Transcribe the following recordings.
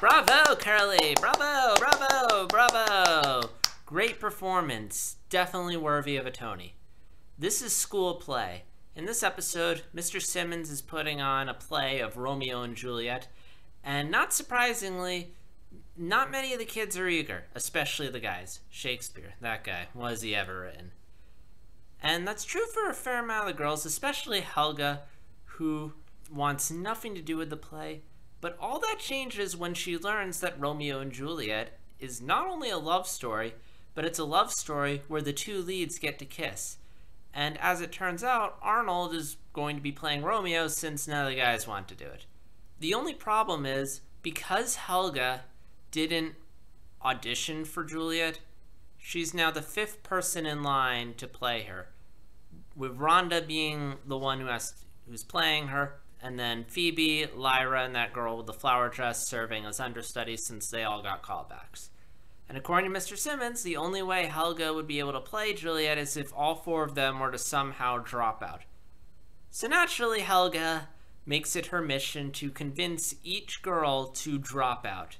Bravo, Curly! Bravo, bravo, bravo! Great performance. Definitely worthy of a Tony. This is school play. In this episode, Mr. Simmons is putting on a play of Romeo and Juliet, and not surprisingly, not many of the kids are eager, especially the guys. Shakespeare, that guy, was he ever written? And that's true for a fair amount of the girls, especially Helga, who wants nothing to do with the play. But all that changes when she learns that Romeo and Juliet is not only a love story, but it's a love story where the two leads get to kiss. And as it turns out, Arnold is going to be playing Romeo since none of the guys want to do it. The only problem is, because Helga didn't audition for Juliet, she's now the 5th person in line to play her, with Rhonda being the one who's playing her, and then Phoebe, Lyra, and that girl with the flower dress serving as understudies since they all got callbacks. And according to Mr. Simmons, the only way Helga would be able to play Juliet is if all 4 of them were to somehow drop out. So naturally, Helga makes it her mission to convince each girl to drop out.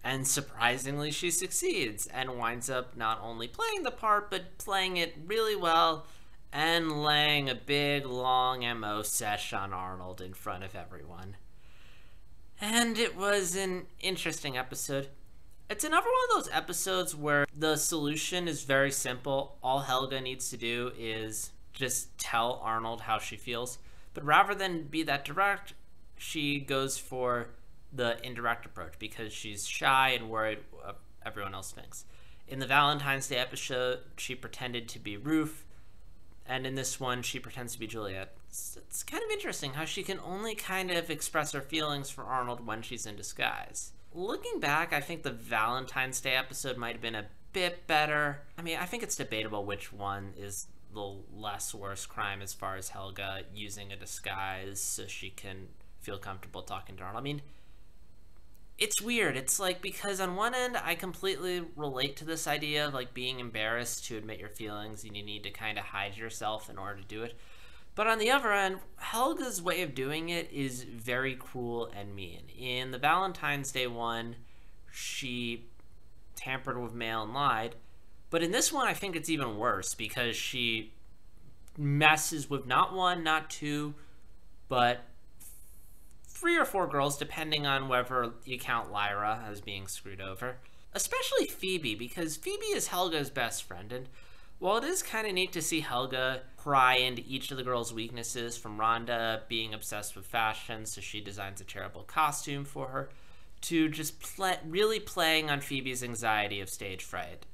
And surprisingly, she succeeds and winds up not only playing the part, but playing it really well and laying a big, long MO sesh on Arnold in front of everyone. And it was an interesting episode. It's another one of those episodes where the solution is very simple. All Helga needs to do is just tell Arnold how she feels. But rather than be that direct, she goes for the indirect approach because she's shy and worried what everyone else thinks. In the Valentine's Day episode, she pretended to be Ruth. And in this one, she pretends to be Juliet. It's kind of interesting how she can only kind of express her feelings for Arnold when she's in disguise. Looking back, I think the Valentine's Day episode might have been a bit better. I mean, I think it's debatable which one is the less worst crime as far as Helga using a disguise so she can feel comfortable talking to Arnold. I mean, it's weird. It's like, because on one end, I completely relate to this idea of like being embarrassed to admit your feelings and you need to kind of hide yourself in order to do it. But on the other end, Helga's way of doing it is very cruel and mean. In the Valentine's Day one, she tampered with mail and lied. But in this one, I think it's even worse because she messes with not 1, not 2, but 3 or 4 girls, depending on whether you count Lyra as being screwed over. Especially Phoebe, because Phoebe is Helga's best friend, and while it is kind of neat to see Helga pry into each of the girls' weaknesses, from Rhonda being obsessed with fashion, so she designs a terrible costume for her, to just really playing on Phoebe's anxiety of stage fright.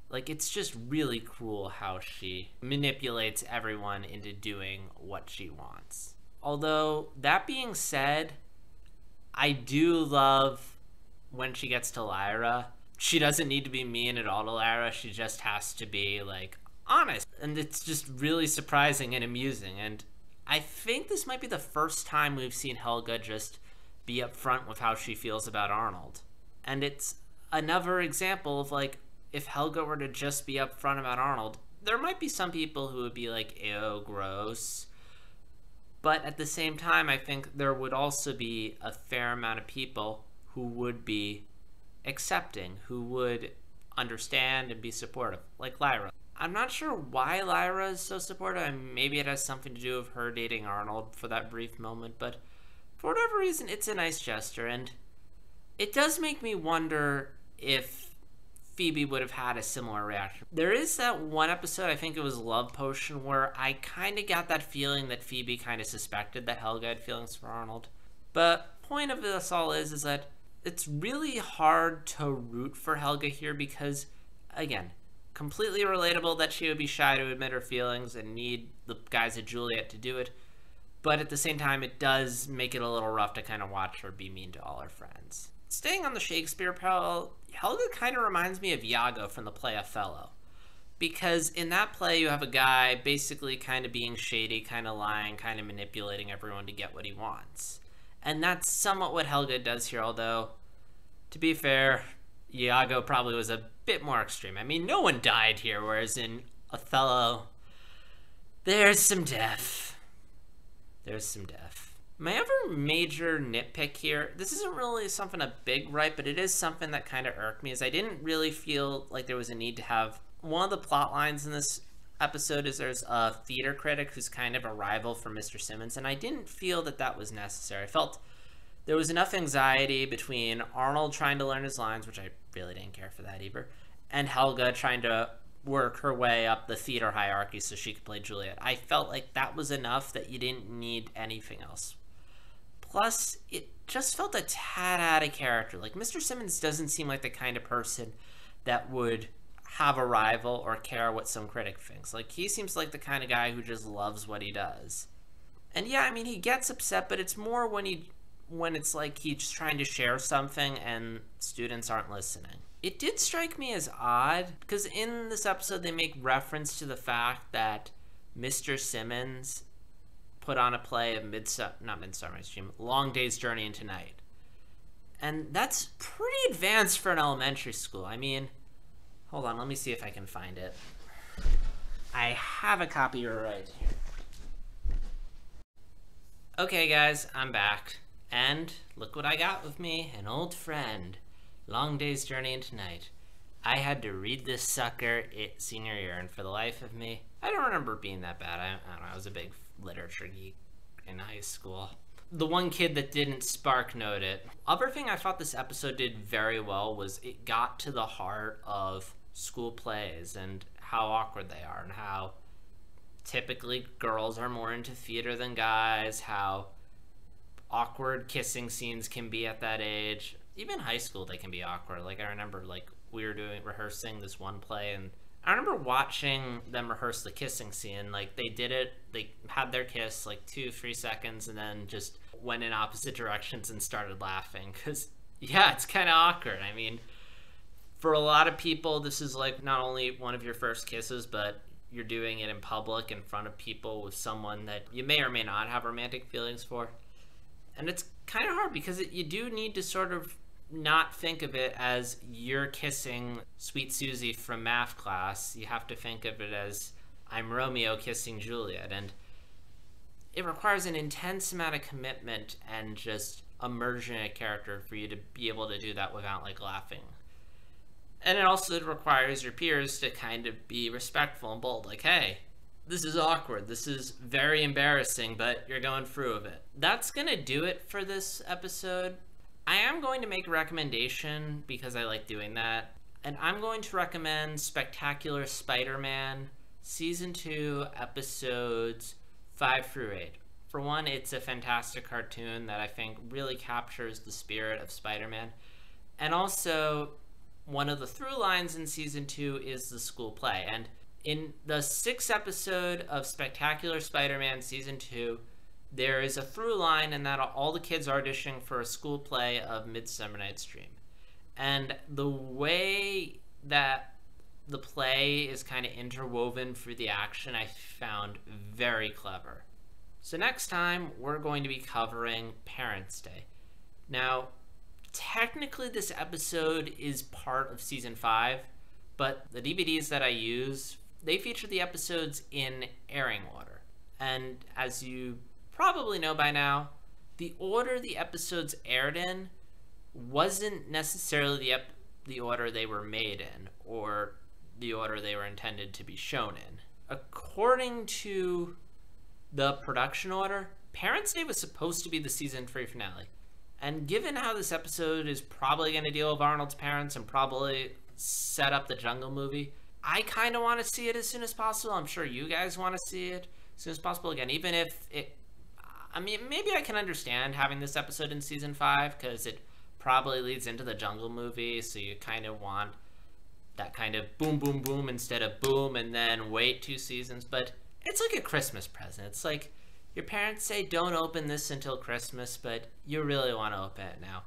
Like, it's just really cool how she manipulates everyone into doing what she wants. Although, that being said, I do love when she gets to Lyra. She doesn't need to be mean at all to Lyra, she just has to be, like, honest. And it's just really surprising and amusing. And I think this might be the first time we've seen Helga just be upfront with how she feels about Arnold. And it's another example of, like, if Helga were to just be upfront about Arnold, there might be some people who would be like, ew, gross. But at the same time, I think there would also be a fair amount of people who would be accepting, who would understand and be supportive, like Lyra. I'm not sure why Lyra is so supportive. I mean, maybe it has something to do with her dating Arnold for that brief moment, but for whatever reason, it's a nice gesture, and it does make me wonder if Phoebe would have had a similar reaction. There is that one episode, I think it was Love Potion, where I kind of got that feeling that Phoebe kind of suspected that Helga had feelings for Arnold. But point of this all is that it's really hard to root for Helga here because, again, completely relatable that she would be shy to admit her feelings and need the guys at Juliet to do it. But at the same time, it does make it a little rough to kind of watch her be mean to all her friends. Staying on the Shakespeare parallel, Helga kind of reminds me of Iago from the play Othello. Because in that play, you have a guy basically kind of being shady, kind of lying, kind of manipulating everyone to get what he wants. And that's somewhat what Helga does here, although, to be fair, Iago probably was a bit more extreme. I mean, no one died here, whereas in Othello, there's some death. There's some death. My other major nitpick here, this isn't really something a big gripe, but it is something that kind of irked me, is I didn't really feel like there was a need to have... One of the plot lines in this episode is there's a theater critic who's kind of a rival for Mr. Simmons, and I didn't feel that that was necessary. I felt there was enough anxiety between Arnold trying to learn his lines, which I really didn't care for that either, and Helga trying to work her way up the theater hierarchy so she could play Juliet. I felt like that was enough, that you didn't need anything else. Plus, it just felt a tad out of character. Like, Mr. Simmons doesn't seem like the kind of person that would have a rival or care what some critic thinks. Like, he seems like the kind of guy who just loves what he does. And yeah, I mean, he gets upset, but it's more when it's like he's trying to share something and students aren't listening. It did strike me as odd, because in this episode they make reference to the fact that Mr. Simmons put on a play of Long Day's Journey into Night. And that's pretty advanced for an elementary school. I mean, hold on, let me see if I can find it. I have a copy right here. Okay guys, I'm back. And look what I got with me, an old friend. Long Day's Journey into Night. I had to read this sucker senior year, and for the life of me, I don't remember it being that bad. I don't know, I was a big literature geek in high school. The one kid that didn't spark note it. Other thing I thought this episode did very well was it got to the heart of school plays and how awkward they are, and how typically girls are more into theater than guys, how awkward kissing scenes can be at that age. Even high school they can be awkward. Like, I remember, like, we were rehearsing this one play, and I remember watching them rehearse the kissing scene. Like, they did it, they had their kiss like 2-3 seconds and then just went in opposite directions and started laughing, because yeah, it's kind of awkward. I mean, for a lot of people this is like not only one of your first kisses, but you're doing it in public in front of people with someone that you may or may not have romantic feelings for. And it's kind of hard because you do need to sort of not think of it as you're kissing Sweet Susie from math class. You have to think of it as I'm Romeo kissing Juliet. And it requires an intense amount of commitment and just immersion in a character for you to be able to do that without, like, laughing. And it also requires your peers to kind of be respectful and bold. Like, hey, this is awkward. This is very embarrassing, but you're going through with it. That's going to do it for this episode. I am going to make a recommendation because I like doing that. And I'm going to recommend Spectacular Spider-Man Season 2, Episodes 5 through 8. For one, it's a fantastic cartoon that I think really captures the spirit of Spider-Man. And also, one of the through lines in Season 2 is the school play. And in the 6th episode of Spectacular Spider-Man Season 2, there is a through line in that all the kids are auditioning for a school play of Midsummer Night's Dream. And the way that the play is kind of interwoven through the action, I found very clever. So next time, we're going to be covering Parents' Day. Now, technically this episode is part of Season 5, but the DVDs that I use, they feature the episodes in airing order. And as you probably know by now, the order the episodes aired in wasn't necessarily the order they were made in, or the order they were intended to be shown in. According to the production order, Parents' Day was supposed to be the Season 3 finale. And given how this episode is probably going to deal with Arnold's parents and probably set up the Jungle movie, I kind of want to see it as soon as possible. I'm sure you guys want to see it as soon as possible. Again, even if it... I mean, maybe I can understand having this episode in Season 5, because it probably leads into the Jungle movie, so you kind of want that kind of boom, boom, boom instead of boom and then wait 2 seasons. But it's like a Christmas present. It's like your parents say don't open this until Christmas, but you really want to open it now.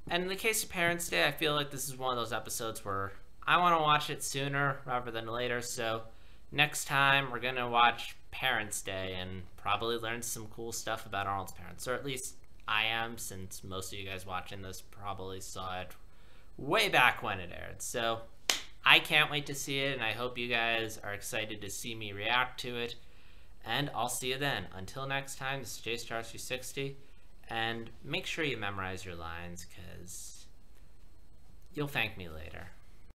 And in the case of Parents' Day, I feel like this is one of those episodes where I want to watch it sooner rather than later. So next time we're going to watch Parents' Day and probably learn some cool stuff about Arnold's parents. Or at least I am, since most of you guys watching this probably saw it way back when it aired. So I can't wait to see it, and I hope you guys are excited to see me react to it. And I'll see you then. Until next time, this is JStar360. And make sure you memorize your lines, because you'll thank me later.